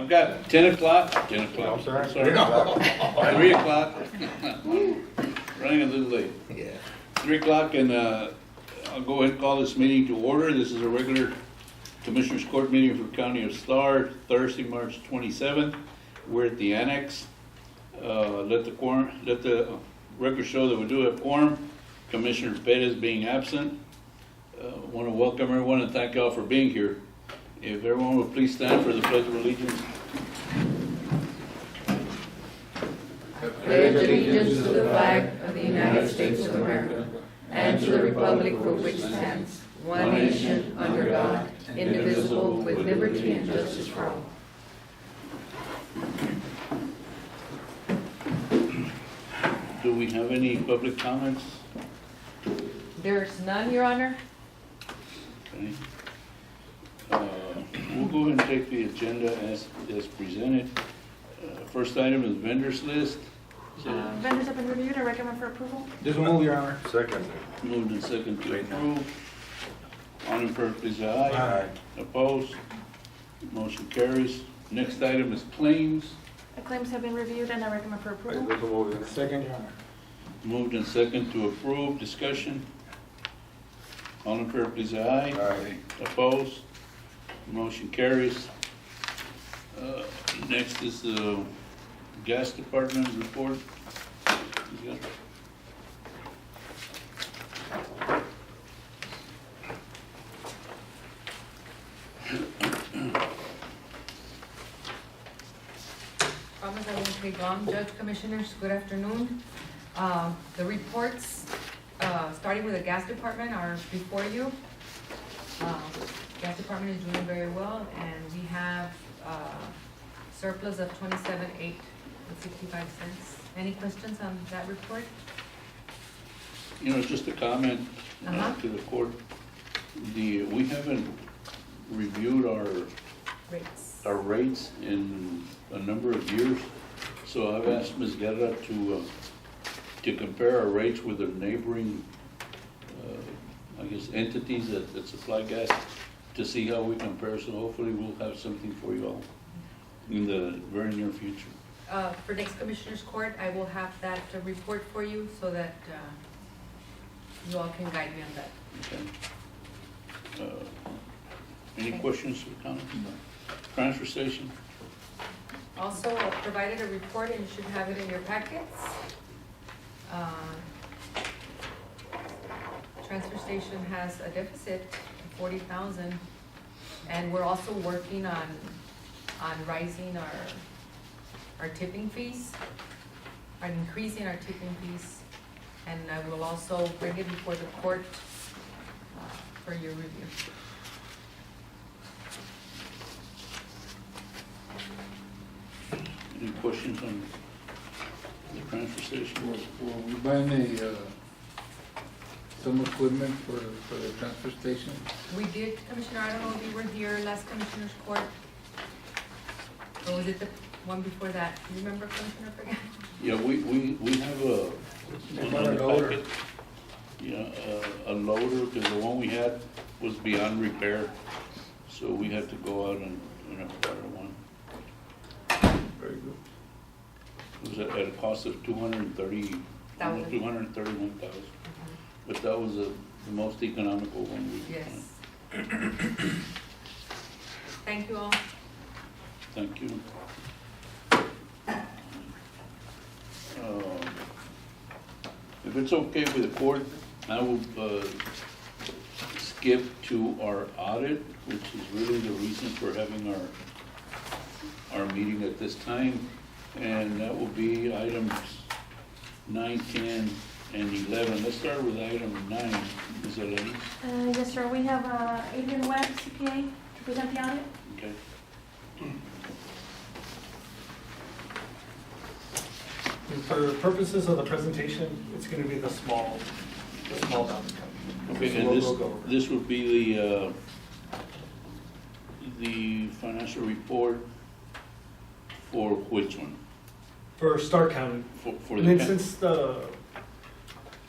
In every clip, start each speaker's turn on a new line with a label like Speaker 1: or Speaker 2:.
Speaker 1: I've got 10 o'clock,
Speaker 2: I'm sorry?
Speaker 1: 3 o'clock. Running a little late.
Speaker 2: Yeah.
Speaker 1: 3 o'clock, and I'll go ahead and call this meeting to order. This is a regular Commissioners Court meeting for the County of Starr, Thursday, March 27th. We're at the annex. Let the record show that we do have quorum. Commissioner Perez being absent. Want to welcome everyone and thank y'all for being here. If everyone would please stand for the Pledge of Allegiance.
Speaker 3: Pledge allegiance to the flag of the United States of America and to the republic for which it stands, one nation, under God, indivisible, with liberty and justice for all.
Speaker 1: Do we have any public comments?
Speaker 3: There's none, Your Honor.
Speaker 1: Okay. We'll go ahead and take the agenda as presented. First item is vendors list.
Speaker 4: Vendors have been reviewed. I recommend for approval.
Speaker 2: Just move, Your Honor. Second.
Speaker 1: Moved and second to approve. All in favor, please say aye.
Speaker 2: Aye.
Speaker 1: Opposed? Motion carries. Next item is claims.
Speaker 4: The claims have been reviewed and I recommend for approval.
Speaker 2: Second, Your Honor.
Speaker 1: Moved and second to approve. Discussion. All in favor, please say aye.
Speaker 2: Aye.
Speaker 1: Opposed? Motion carries. Next is the gas department report.
Speaker 3: Promise I won't take long. Judge, Commissioners, good afternoon. The reports, starting with the gas department, are before you. Gas department is doing very well, and we have surplus of 27,865 cents. Any questions on that report?
Speaker 1: You know, just a comment
Speaker 3: Uh-huh.
Speaker 1: to the court. We haven't reviewed
Speaker 3: Rates.
Speaker 1: our rates in a number of years. So I've asked Ms. Guerra to compare our rates with the neighboring, I guess, entities that supply gas to see how we compare. So hopefully we'll have something for you all in the very near future.
Speaker 3: For next Commissioners Court, I will have that report for you so that you all can guide me on that.
Speaker 1: Okay. Any questions or comments? Transfer station?
Speaker 3: Also, I provided a report and you should have it in your packets. Transfer station has a deficit of 40,000, and we're also working on rising our tipping fees, and increasing our tipping fees, and I will also bring it before the court for your review.
Speaker 1: Any questions on the transfer station?
Speaker 5: Well, we buying some equipment for the transfer station?
Speaker 3: We did, Commissioner, I don't know if you were here last Commissioner's Court, or was it the one before that? Do you remember, Commissioner, forget?
Speaker 1: Yeah, we have
Speaker 5: A loader.
Speaker 1: Yeah, a loader, because the one we had was beyond repair, so we had to go out and acquire one.
Speaker 5: Very good.
Speaker 1: It was at a cost of 231,000, but that was the most economical one we could find.
Speaker 3: Yes. Thank you all.
Speaker 1: Thank you. If it's okay with the court, I will skip to our audit, which is really the reason for having our meeting at this time. And that will be items 9, 10, and 11. Let's start with item 9, Ms. Eleni.
Speaker 4: Yes, sir. We have Adrian Webb, CPA, to present the audit.
Speaker 1: Okay.
Speaker 6: And for purposes of the presentation, it's going to be the small balance account.
Speaker 1: Okay,
Speaker 6: So
Speaker 1: and
Speaker 6: we'll go over.
Speaker 1: this would be the financial report for which one?
Speaker 6: For Starr County.
Speaker 1: For
Speaker 6: And
Speaker 1: the
Speaker 6: then since the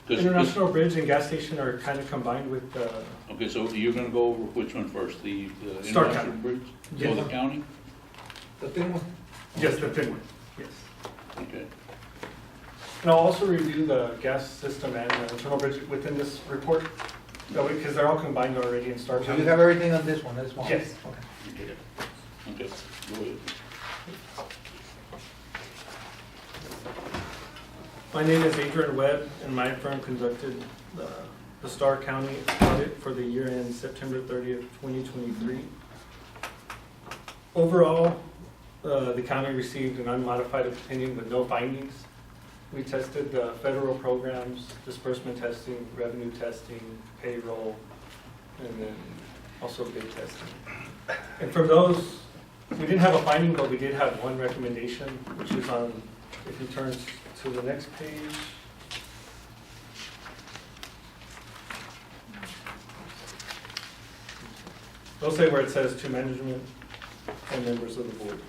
Speaker 1: 'cause-
Speaker 6: International Bridge and gas station are kind of combined with the,
Speaker 1: Okay, so you're gonna go over which one first, the
Speaker 6: Starr
Speaker 1: International
Speaker 6: County.
Speaker 1: Bridge?
Speaker 6: Yeah.
Speaker 1: Or the county?
Speaker 2: The thing was,
Speaker 6: Yes, the thin one, yes.
Speaker 1: Okay.
Speaker 6: And I'll also review the gas system and the internal bridge within this report, because they're all combined already in Starr
Speaker 2: so
Speaker 6: County.
Speaker 2: you have everything on this one, that's one?
Speaker 6: Yes.
Speaker 2: Okay.
Speaker 1: Okay, go ahead.
Speaker 6: My name is Adrian Webb, and my firm conducted the Starr County audit for the year end September 30th, 2023. Overall, the county received an unmodified opinion with no findings. We tested the federal programs, disbursement testing, revenue testing, payroll, and then also bid testing. And for those, we didn't have a finding, but we did have one recommendation, which is on, if you turn to the next page. They'll say where it says to management and members of the board.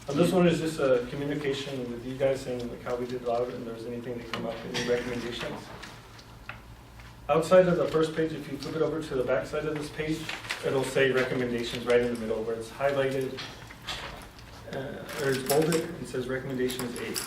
Speaker 6: And this one is just a communication with you guys saying like how we did the audit and if there's anything that came up, any recommendations. Outside of the first page, if you flip it over to the back side of this page, it'll say recommendations right in the middle where it's highlighted, or it's bolded, and says recommendations 8.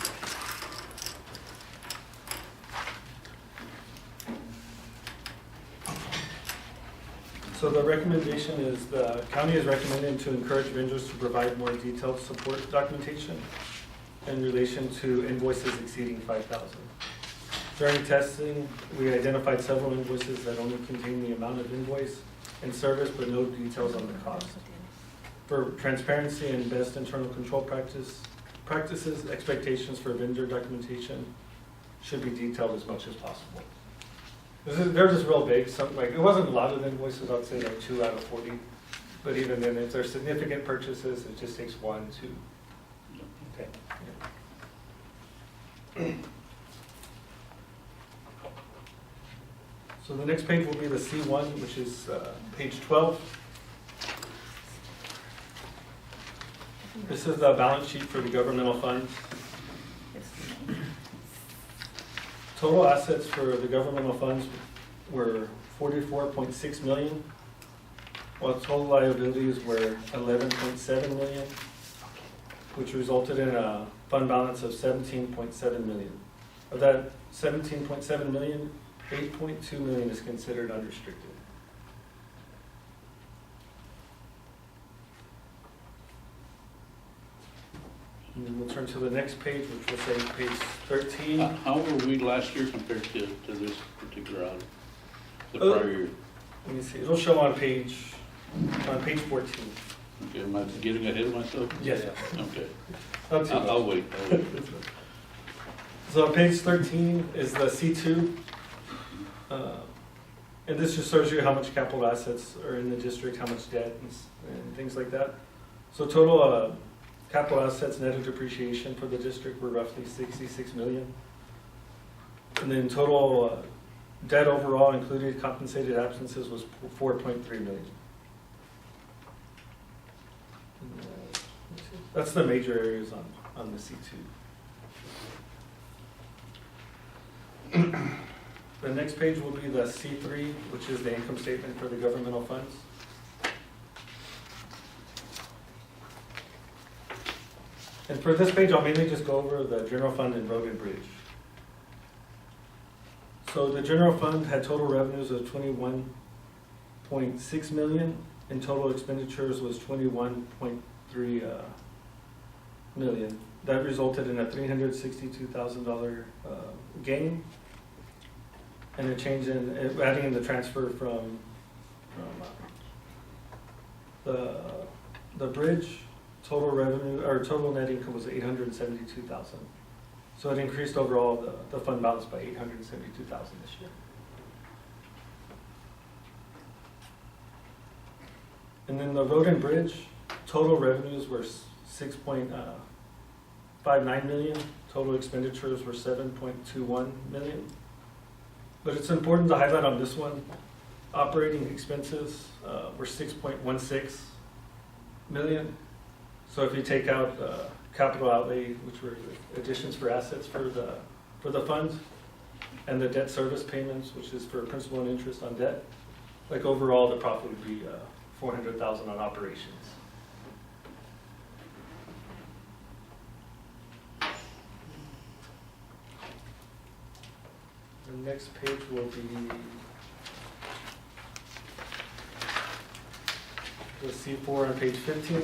Speaker 6: So the recommendation is the county is recommending to encourage vendors to provide more detailed support documentation in relation to invoices exceeding $5,000. During testing, we identified several invoices that only contain the amount of invoice and service, but no details on the cost. For transparency and best internal control practices, expectations for vendor documentation should be detailed as much as possible. They're just real big, something like, it wasn't a lot of invoices, I'd say like 2 out of 40. But even then, if they're significant purchases, it just takes 1, 2. Okay. Yeah. So the next page will be the C1, which is page 12. This is the balance sheet for the governmental funds. Total assets for the governmental funds were $44.6 million, while total liabilities were $11.7 million, which resulted in a fund balance of $17.7 million. Of that $17.7 million, $8.2 million is considered unrestricted. And then we'll turn to the next page, which will say page 13.
Speaker 1: How were we last year compared to this particular audit? The
Speaker 6: Oh.
Speaker 1: prior year?
Speaker 6: Let me see, it'll show on page 14.
Speaker 1: Okay, am I getting ahead of myself?
Speaker 6: Yes.
Speaker 1: Okay,
Speaker 6: Not too much.
Speaker 1: I'll wait.
Speaker 6: So on page 13 is the C2. And this just shows you how much capital assets are in the district, how much debt and things like that. So total capital assets net of depreciation for the district were roughly $66 million. And then total debt overall, including compensated absences, was $4.3 million. That's the major areas on the C2. The next page will be the C3, which is the income statement for the governmental funds. And for this page, I'll mainly just go over the general fund and road and bridge. So the general fund had total revenues of $21.6 million, and total expenditures was $21.3 million. That resulted in a $362,000 gain, and a change in adding in the transfer from the bridge. Total revenue or total net income was $872,000. So it increased overall the fund balance by $872,000 this year. And then the road and bridge, total revenues were $6.59 million. Total expenditures were $7.21 million. But it's important to highlight on this one, operating expenses were $6.16 million. So if you take out capital outlay, which were additions for assets for the fund, and the debt service payments, which is for principal and interest on debt, like overall the profit would be $400,000 on operations. The next page will be the C4 on page 15.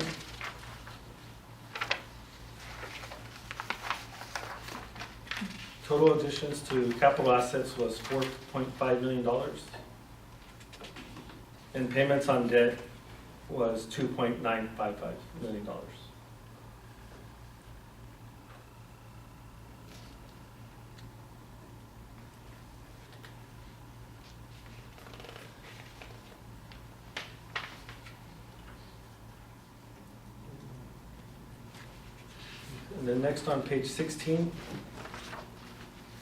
Speaker 6: Total additions to capital assets was $4.5 million. And payments on debt was $2.955 million. And then next on page 16,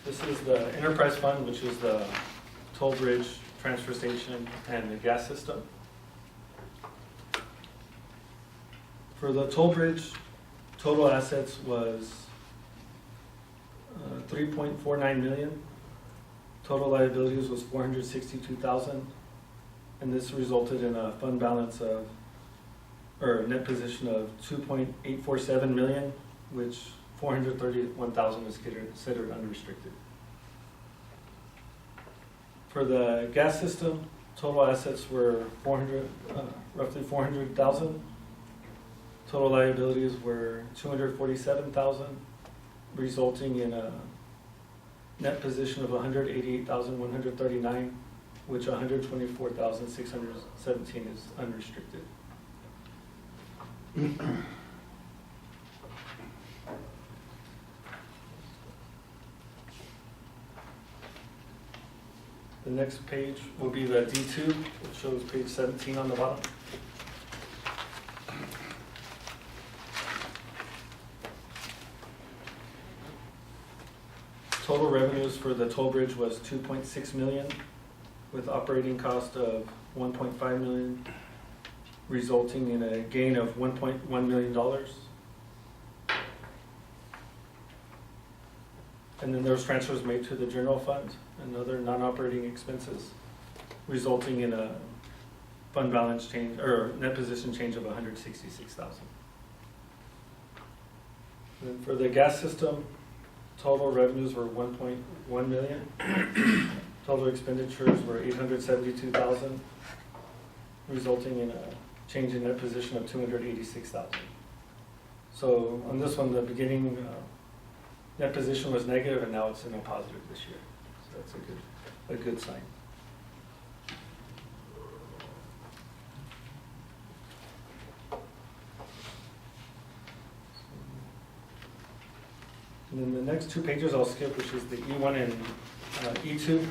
Speaker 6: this is the enterprise fund, which is the toll bridge, transfer station, and the gas system. For the toll bridge, total assets was $3.49 million. Total liabilities was $462,000, and this resulted in a fund balance of, or a net position of $2.847 million, which $431,000 was considered unrestricted. For the gas system, total assets were roughly $400,000. Total liabilities were $247,000, resulting in a net position of $188,139, which $124,617 is unrestricted. The next page will be the D2, which shows page 17 on the bottom. Total revenues for the toll bridge was $2.6 million, with operating cost of $1.5 million, resulting in a gain of $1.1 million. And then there was transfers made to the general fund and other non-operating expenses, resulting in a fund balance change, or net position change of $166,000. Then for the gas system, total revenues were $1.1 million. Total expenditures were $872,000, resulting in a change in net position of $286,000. So on this one, the beginning net position was negative, and now it's in a positive this year. So that's a good sign. And then the next two pages I'll skip, which is the E1 and E2.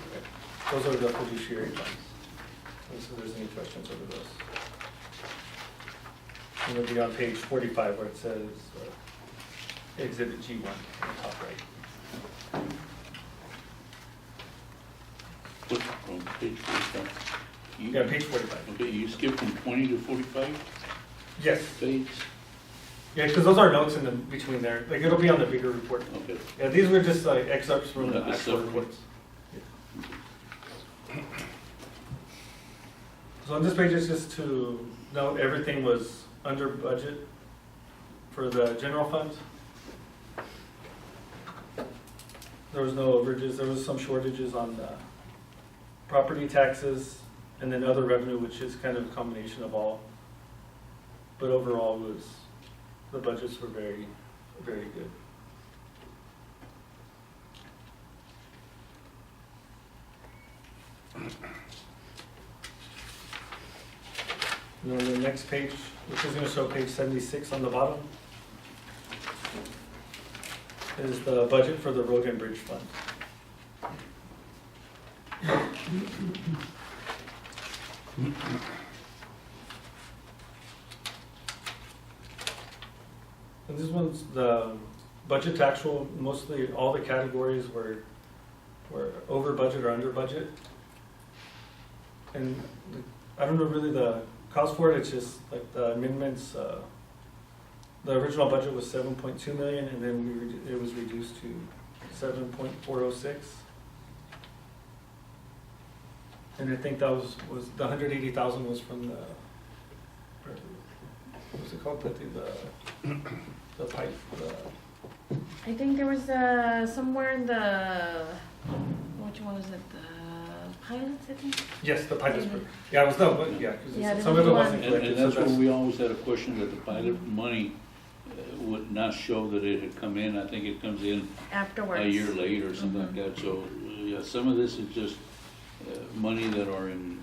Speaker 6: Those are the fiduciary funds. Unless there's any questions over those. And it'll be on page 45 where it says Exhibit G1 on the top right.
Speaker 1: What, on page 45?
Speaker 6: Yeah, page 45.
Speaker 1: Okay, you skipped from 20 to 45
Speaker 6: Yes.
Speaker 1: page?
Speaker 6: Yeah, because those are notes in the between there. Like it'll be on the bigger report.
Speaker 1: Okay.
Speaker 6: Yeah, these were just like excerpts from the
Speaker 1: Not the
Speaker 6: actual
Speaker 1: summary.
Speaker 6: reports. So on this page is just to note everything was under budget for the general fund. There was no overages. There was some shortages on the property taxes and then other revenue, which is kind of a combination of all. But overall, the budgets were very, very good. And on the next page, which is going to show page 76 on the bottom, is the budget for the road and bridge fund. And this one's the budget to actual. Mostly all the categories were over budget or under budget. And I don't know really the cause for it. It's just like the amendments. The original budget was 7.2 million, and then it was reduced to 7.406. And I think that was the 180,000 was from what's it called, the pipe,
Speaker 4: I think there was, somewhere in the, which one was it, the pilots, I think?
Speaker 6: yes, the pipe is,
Speaker 4: Maybe.
Speaker 6: yeah, it was, no, but, yeah,
Speaker 4: Yeah,
Speaker 6: because
Speaker 4: there
Speaker 6: some
Speaker 4: was
Speaker 6: of it
Speaker 4: one.
Speaker 6: wasn't
Speaker 1: And
Speaker 6: collected, so
Speaker 1: that's where
Speaker 6: that's,
Speaker 1: we always had a question that the pilot money would not show that it had come in. I think it comes in
Speaker 4: Afterwards.
Speaker 1: a year late or something like that. So, yeah, some of this is just money that are in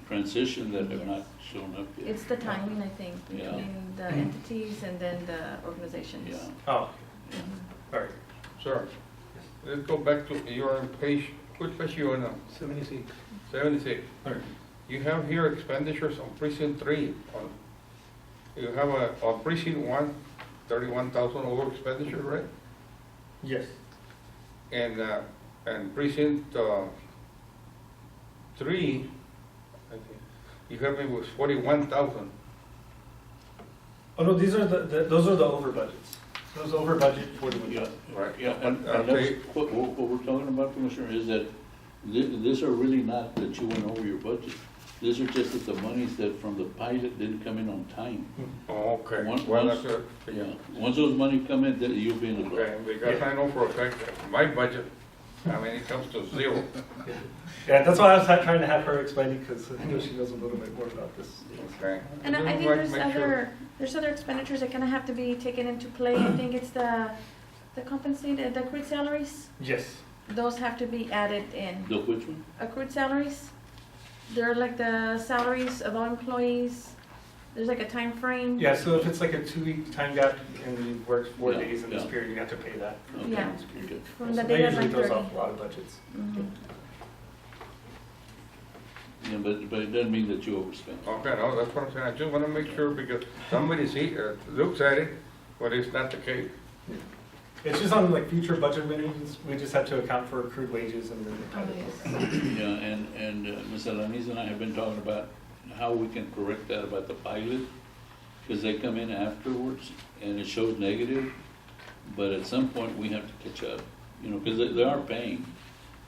Speaker 1: transition that have
Speaker 4: Yes.
Speaker 1: not shown up yet.
Speaker 4: It's the timing, I think,
Speaker 1: Yeah.
Speaker 4: between the entities and then the organizations.
Speaker 1: Yeah.
Speaker 6: oh,
Speaker 4: Mhm.
Speaker 6: all right.
Speaker 2: Sir, let's go back to your page, which page you on now?
Speaker 6: 76.
Speaker 2: 76.
Speaker 6: All right.
Speaker 2: You have here expenditures on precinct 3. You have on precinct 1, 31,000 over expenditure, right?
Speaker 6: Yes,
Speaker 2: And precinct 3, I think, you have it was 41,000.
Speaker 6: oh no, these are those are the over budgets, those over budget 41.
Speaker 1: Yeah,
Speaker 2: Right.
Speaker 1: yeah, and
Speaker 2: Okay.
Speaker 1: that's what we're talking about, Commissioner, is that these are really not that you went over your budget. These are just that the monies that from the pilot didn't come in on time.
Speaker 2: Oh, okay.
Speaker 1: Once-
Speaker 2: Well,
Speaker 1: once-
Speaker 2: that's it.
Speaker 1: Yeah, once those money come in, then you'll be in the black.
Speaker 2: Okay, because I know for a fact that my budget, I mean, it comes to 0.
Speaker 6: Yeah, that's why I was trying to have her explain it, because I know she knows a little bit more about this.
Speaker 2: Okay.
Speaker 4: And I
Speaker 2: Just
Speaker 4: think
Speaker 2: like to make sure.
Speaker 4: there's other expenditures that kind of have to be taken into play. I think it's the compensated, the accrued salaries.
Speaker 6: Yes,
Speaker 4: Those have to be added in.
Speaker 1: The which one?
Speaker 4: Accrued salaries, they're like the salaries of all employees. There's like a time frame.
Speaker 6: yeah, so if it's like a 2-week time gap and you work 4
Speaker 1: Yeah,
Speaker 6: days in this
Speaker 1: yeah.
Speaker 6: period, you have to pay that.
Speaker 1: Okay,
Speaker 4: Yeah.
Speaker 1: okay.
Speaker 4: From
Speaker 6: So
Speaker 4: the
Speaker 6: that
Speaker 4: date of
Speaker 6: usually throws
Speaker 4: 9:30.
Speaker 6: off a lot of budgets.
Speaker 4: Mhm.
Speaker 1: Yeah, but it doesn't mean that you overspent.
Speaker 2: Okay, no, that's what I'm saying. I just want to make sure because somebody looks at it, but it's not the case.
Speaker 6: It's just on like future budget meetings, we just have to account for accrued wages and then the
Speaker 4: Oh,
Speaker 6: pilot.
Speaker 4: yes.
Speaker 1: Yeah, and Ms. Alanis and I have been talking about how we can correct that about the pilot, because they come in afterwards and it shows negative, but at some point we have to catch up, you know, because they are paying,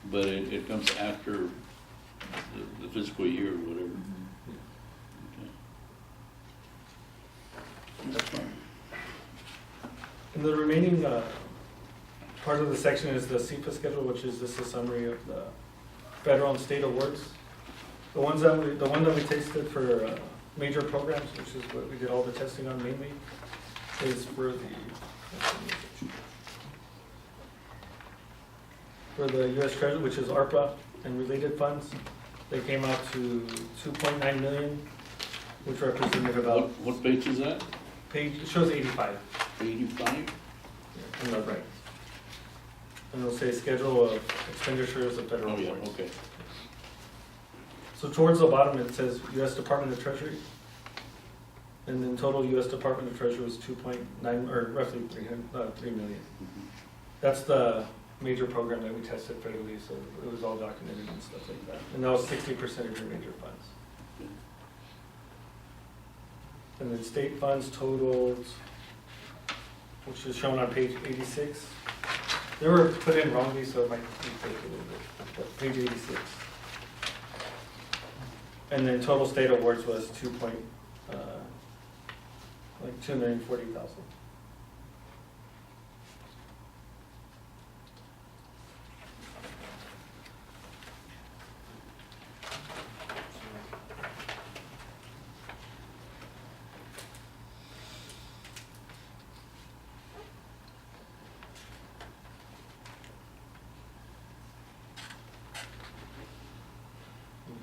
Speaker 1: but it comes after the fiscal year or whatever. Okay. That's fine.
Speaker 6: And the remaining part of the section is the CEPA schedule, which is just a summary of the federal and state awards. The one that we tasted for major programs, which is what we did all the testing on mainly, is for the U.S. Treasury, which is ARPA and related funds. They came out to 2.9 million, which represented about,
Speaker 1: What page is that?
Speaker 6: it shows 85
Speaker 1: 85?
Speaker 6: on the right. And it'll say schedule of expenditures of federal
Speaker 1: Oh, yeah,
Speaker 6: awards.
Speaker 1: okay.
Speaker 6: So towards the bottom, it says U.S. Department of Treasury. And then total U.S. Department of Treasury was 2.9, or roughly 3 million.
Speaker 1: Mhm.
Speaker 6: That's the major program that we tested federally, so it was all documented and stuff like that. And that was 60% of your major funds. And then state funds totaled, which is shown on page 86. They were put in wrongly, so it might take a little bit, but page 86. And then total state awards was 240,000.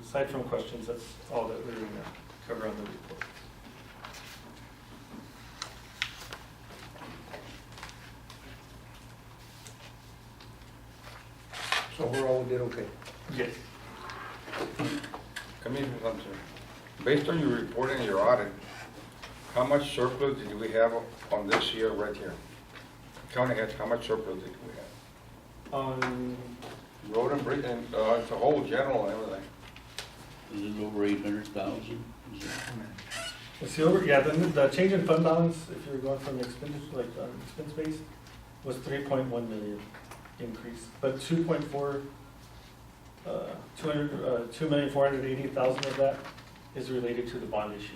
Speaker 6: Aside from questions, that's all that we're going to cover on the report.
Speaker 7: So overall, we did okay.
Speaker 6: Yes.
Speaker 2: Let me ask something. Based on your report and your audit, how much surplus did we have on this year right here? County heads, how much surplus did we have?
Speaker 6: On,
Speaker 2: Road and bridge, and it's a whole general and everything.
Speaker 1: Is it over 800,000?
Speaker 6: let's see, the change in fund balance, if you're going from expenditure, like expense base, was 3.1 million increase, but 2,480,000 of that is related to the bond issue.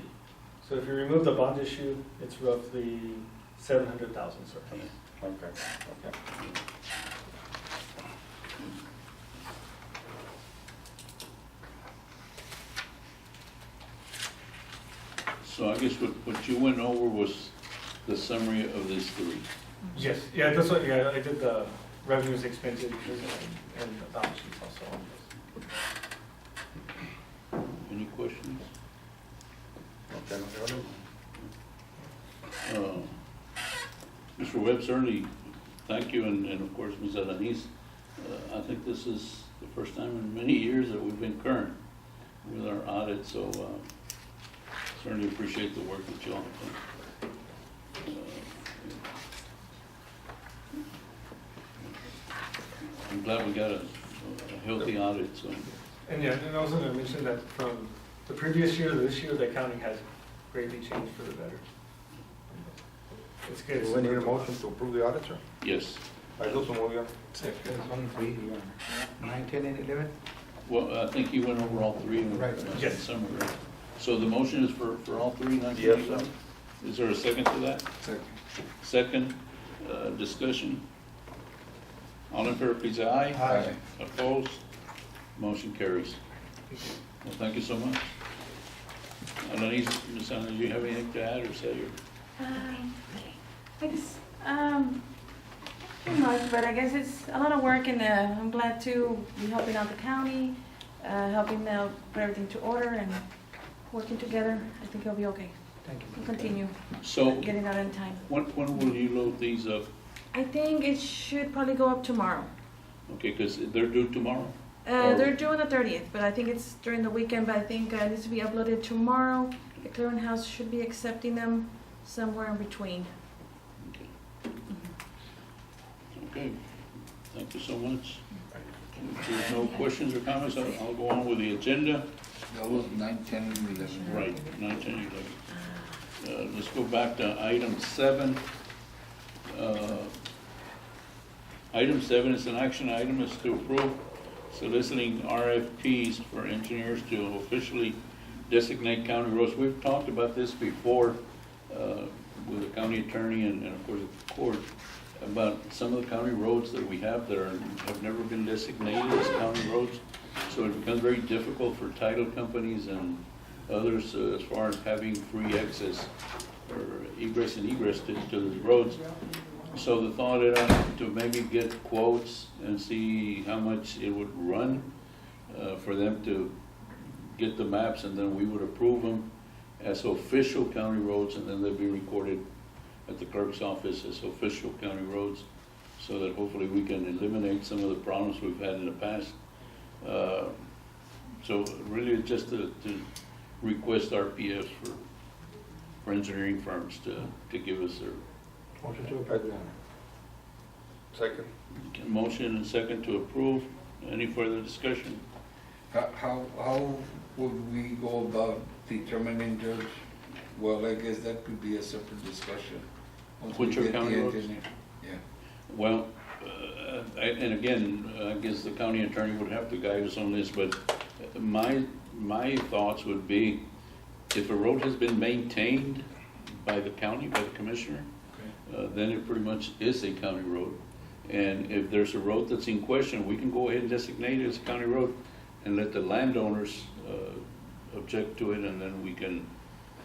Speaker 6: So if you remove the bond issue, it's roughly 700,000 surplus.
Speaker 2: Okay, okay.
Speaker 1: So I guess what you went over was the summary of these three.
Speaker 6: Yes, yeah, that's what, yeah, I did the revenues, expenses, and the balance sheets also on this.
Speaker 1: Any questions?
Speaker 2: Okay,
Speaker 1: Mr. Webb, certainly, thank you, and of course, Ms. Alanis. I think this is the first time in many years that we've been current with our audit, so certainly appreciate the work that you all have done. I'm glad we got a healthy audit, so.
Speaker 6: And yeah, and I was gonna mention that from the previous year to this year, the accounting has greatly changed for the better. It's good.
Speaker 2: Do we need a motion to approve the audit, sir?
Speaker 1: Yes.
Speaker 2: I do so move, yeah.
Speaker 7: There's only three, 9, 10, and 11?
Speaker 1: Well, I think you went over all three in
Speaker 7: Right.
Speaker 1: the
Speaker 6: Yes.
Speaker 1: summary. So the motion is for all three, not
Speaker 2: Yes,
Speaker 1: just
Speaker 2: sir.
Speaker 1: one? Is there a second to that?
Speaker 5: Second.
Speaker 1: Second, discussion. All in favor, please say aye.
Speaker 7: Aye.
Speaker 1: Opposed? Motion carries. Well, thank you so much. Alanis, Ms. Alanis, do you have anything to add or say?
Speaker 4: I guess, too much, but I guess it's a lot of work, and I'm glad to be helping out the county, helping out put everything to order and working together. I think it'll be okay.
Speaker 7: Thank you.
Speaker 4: We'll continue
Speaker 1: So,
Speaker 4: getting that in time.
Speaker 1: when will you load these up?
Speaker 4: I think it should probably go up tomorrow.
Speaker 1: Okay, because they're due tomorrow?
Speaker 4: They're due on the 30th, but I think it's during the weekend, but I think it needs to be uploaded tomorrow. The clearinghouse should be accepting them somewhere in between.
Speaker 1: Okay, thank you so much. If there's no questions or comments, I'll go on with the agenda.
Speaker 5: That was 9, 10, and 11.
Speaker 1: Right, 9, 10, 11. Let's go back to item 7. Item 7 is an action item, is to approve soliciting RFPs for engineers to officially designate county roads. We've talked about this before with the county attorney and of course the court, about some of the county roads that we have that have never been designated as county roads. So it becomes very difficult for title companies and others as far as having free access or egress and egress to the roads. So the thought era to maybe get quotes and see how much it would run for them to get the maps, and then we would approve them as official county roads, and then they'd be recorded at the clerk's office as official county roads, so that hopefully we can eliminate some of the problems we've had in the past. So really it's just to request RPFs for engineering firms to give us their
Speaker 7: Motion to approve.
Speaker 2: Second.
Speaker 1: motion and second to approve. Any further discussion?
Speaker 5: How would we go about determining, Judge? Well, I guess that could be a separate discussion. Once we
Speaker 1: Which are
Speaker 5: get the
Speaker 1: county roads?
Speaker 5: engineer. Yeah.
Speaker 1: Well, and again, I guess the county attorney would have to guide us on this, but my thoughts would be, if a road has been maintained by the county, by the commissioner, then it pretty much is a county road. And if there's a road that's in question, we can go ahead and designate it as a county road and let the landowners object to it, and then we can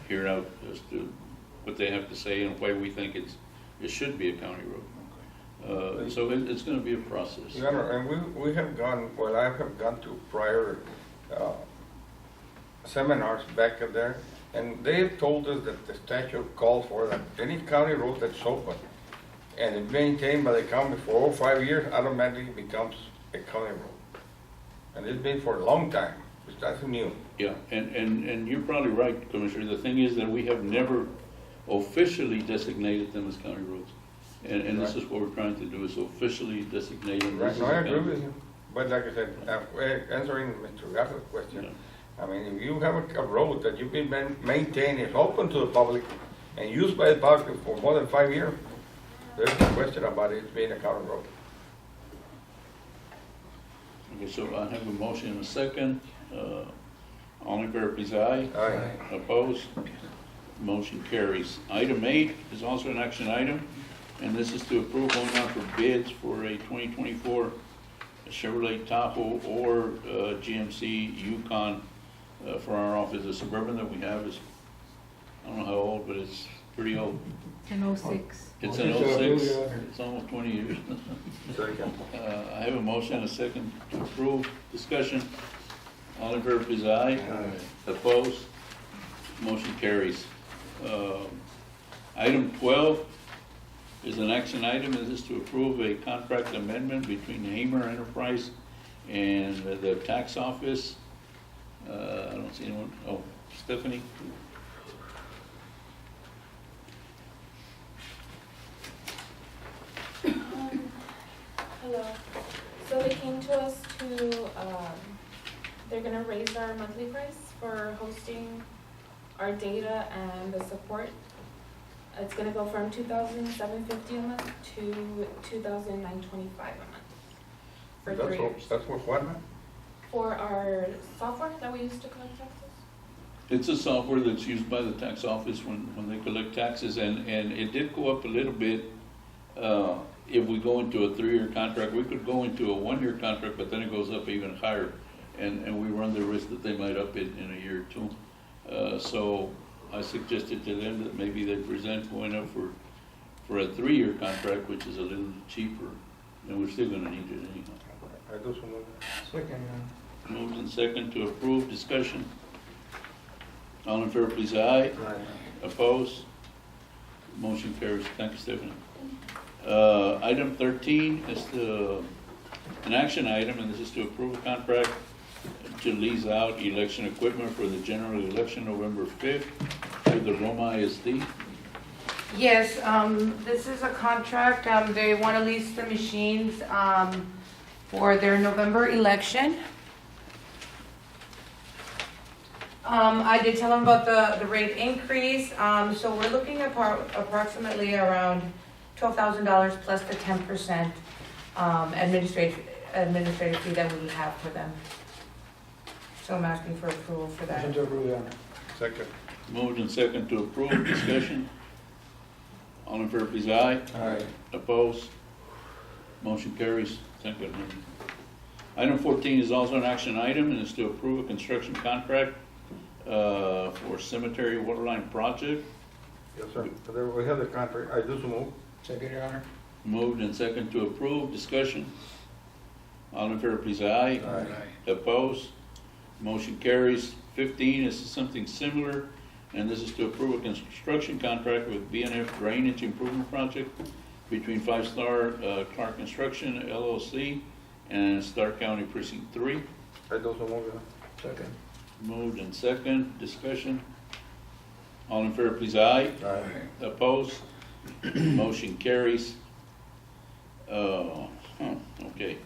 Speaker 1: hear out as to what they have to say and why we think it should be a county road. So it's gonna be a process.
Speaker 2: Your Honor, and we have gone, well, I have gone to prior seminars back there, and they have told us that the statute calls for that any county road that's open and it's maintained by the county for over 5 years automatically becomes a county road. And it's been for a long time, it's nothing new.
Speaker 1: Yeah, and you're probably right, Commissioner. The thing is that we have never officially designated them as county roads. And this
Speaker 2: Right.
Speaker 1: is what we're trying to do, is officially designate them.
Speaker 2: Right,
Speaker 1: as
Speaker 2: no,
Speaker 1: a
Speaker 2: I agree
Speaker 1: county.
Speaker 2: with you, but like I said, answering Mr. Garza's question, I mean, if you have a road that you've been maintained, is open to the public and used by the public for more than 5 years, there's no question about it being a county road.
Speaker 1: Okay, so I have a motion and a second. All in favor, please, aye.
Speaker 2: Aye.
Speaker 1: Opposed? Motion carries. Item 8 is also an action item, and this is to approve going out for bids for a 2024 Chevrolet Tahoe or GMC Yukon for our office. The Suburban that we have is, I don't know how old, but it's pretty old.
Speaker 3: An 06.
Speaker 1: It's an 06, it's almost 20 years.
Speaker 2: Second.
Speaker 1: I have a motion and a second to approve. Discussion. All in favor, please, aye.
Speaker 7: Aye.
Speaker 1: Opposed? Motion carries. Item 12 is an action item, and this is to approve a contract amendment between Hamer Enterprise and the tax office. I don't see anyone. Oh, Stephanie?
Speaker 8: Hello. So they came to us they're gonna raise our monthly price for hosting our data and the support. It's gonna go from $2,750 a month to $2,925 a month for 3 years.
Speaker 2: That's for what, man?
Speaker 8: For our software that we use to collect taxes.
Speaker 1: It's a software that's used by the tax office when they collect taxes, and it did go up a little bit. If we go into a 3-year contract, we could go into a 1-year contract, but then it goes up even higher, and we run the risk that they might up it in a year or two. So I suggested to them that maybe they present going up for a 3-year contract, which is a little cheaper, and we're still gonna need it anyhow.
Speaker 2: I do so move.
Speaker 7: Second,
Speaker 1: Moved and second to approve. Discussion. All in favor, please, aye. Opposed? Motion carries. Thank you, Stephanie. Item 13 is an action item, and this is to approve a contract to lease out election equipment for the general election November 5th to the Roma ISD.
Speaker 4: Yes, this is a contract, they want to lease the machines, for their November election. I did tell them about the rate increase, so we're looking at approximately around $12,000 plus the 10%, administrative fee that we would have for them. So I'm asking for approval for that.
Speaker 7: motion to approve, Your Honor.
Speaker 2: Second.
Speaker 1: Moved and second to approve. Discussion. All in favor, please, aye.
Speaker 7: Aye.
Speaker 1: Opposed? Motion carries. Thank you. Item 14 is also an action item, and is to approve a construction contract for cemetery waterline project.
Speaker 2: Yes, sir. There we have the contract. I do so move.
Speaker 7: Second, Your Honor.
Speaker 1: Moved and second to approve. Discussion. All in favor, please, aye.
Speaker 7: Aye.
Speaker 1: Opposed? Motion carries. 15 is something similar, and this is to approve a construction contract with B&F Drainage Improvement Project between 5-Star Clark Construction LLC and Starr County Precinct 3.
Speaker 2: I do so move.
Speaker 7: Second.
Speaker 1: Moved and second. Discussion. All in favor, please, aye.
Speaker 2: Aye.
Speaker 1: Opposed? Motion carries. Okay.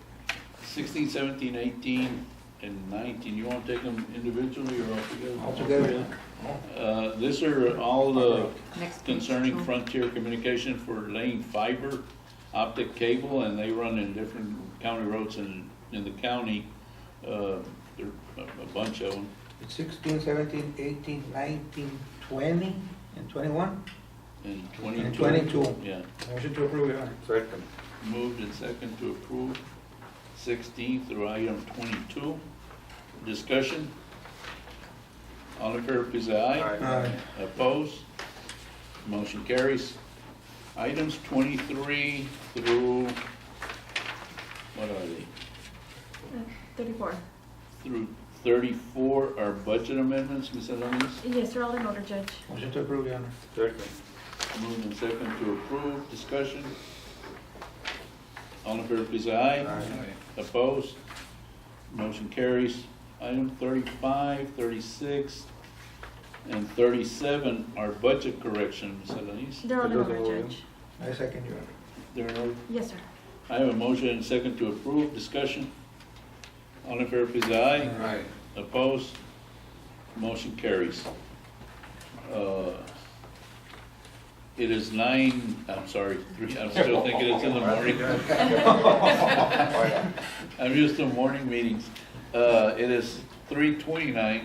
Speaker 1: 16, 17, 18, and 19. You want to take them individually or altogether?
Speaker 7: Altogether.
Speaker 1: These are all the
Speaker 3: Next page.
Speaker 1: concerning Frontier Communication for laying fiber optic cable, and they run in different county roads in the county. There are a bunch of them.
Speaker 7: It's 16, 17, 18, 19, 20, and 21?
Speaker 1: And 22.
Speaker 7: And 22.
Speaker 1: Yeah.
Speaker 7: Motion to approve, Your Honor.
Speaker 2: Second.
Speaker 1: Moved and second to approve 16 through item 22. Discussion. All in favor, please, say aye.
Speaker 7: Aye.
Speaker 1: Opposed? Motion carries. Items 23 through, what are they?
Speaker 4: 34.
Speaker 1: Through 34 are budget amendments, Ms. Alanis.
Speaker 4: Yes, they're all in order, Judge.
Speaker 7: Motion to approve, Your Honor.
Speaker 2: Second.
Speaker 1: Moved and second to approve. Discussion. All in favor, please, say aye.
Speaker 2: Aye.
Speaker 1: Opposed? Motion carries. Item 35, 36, and 37 are budget corrections, Ms. Alanis.
Speaker 4: They're all in
Speaker 2: Those are
Speaker 4: order,
Speaker 2: all in.
Speaker 4: Judge.
Speaker 7: I second, Your Honor.
Speaker 1: They're in order.
Speaker 4: Yes, sir.
Speaker 1: I have a motion and a second to approve. Discussion. All in favor, please, say aye.
Speaker 7: Aye.
Speaker 1: Opposed? Motion carries. It is 9, I'm sorry, 3, I'm still thinking it's in the morning. I'm used to morning meetings. It is 3:29,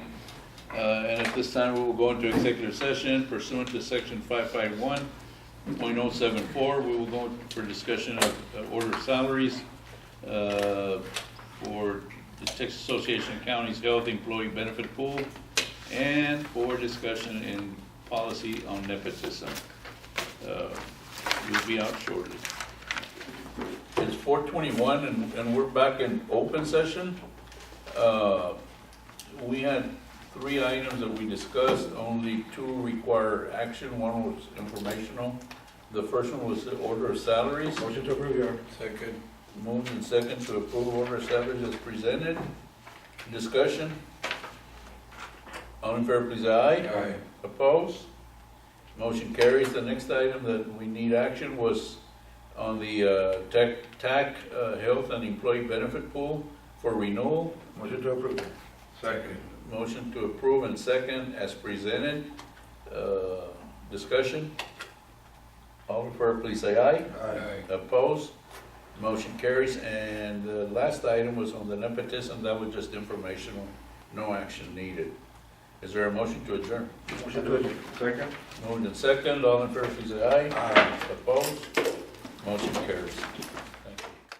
Speaker 1: And at this time, we will go into executive session pursuant to section 551.074. We will go for discussion of order of salaries for the Texas Association of Counties Health Employee Benefit Pool and for discussion in policy on nepotism. We'll be out shortly. It's 4:21 and we're back in open session. We had 3 items that we discussed, only 2 require action, 1 was informational. The first one was the order of salaries.
Speaker 6: Motion to approve, Your Honor.
Speaker 5: Second.
Speaker 1: Moved and second to approve order of salaries as presented. Discussion. All in favor, please, aye.
Speaker 5: Aye.
Speaker 1: Opposed? Motion carries. The next item that we need action was on the TAC Health and Employee Benefit Pool for renewal.
Speaker 2: Motion to approve.
Speaker 5: Second.
Speaker 1: Motion to approve and second as presented. Discussion. All in favor, please say aye.
Speaker 5: Aye.
Speaker 1: Opposed? Motion carries. And the last item was on the nepotism. That was just informational, no action needed. Is there a motion to adjourn?
Speaker 2: Motion to adjourn. Second.
Speaker 1: Moved and second. All in favor, please say aye.
Speaker 2: Aye.
Speaker 1: Opposed? Motion carries.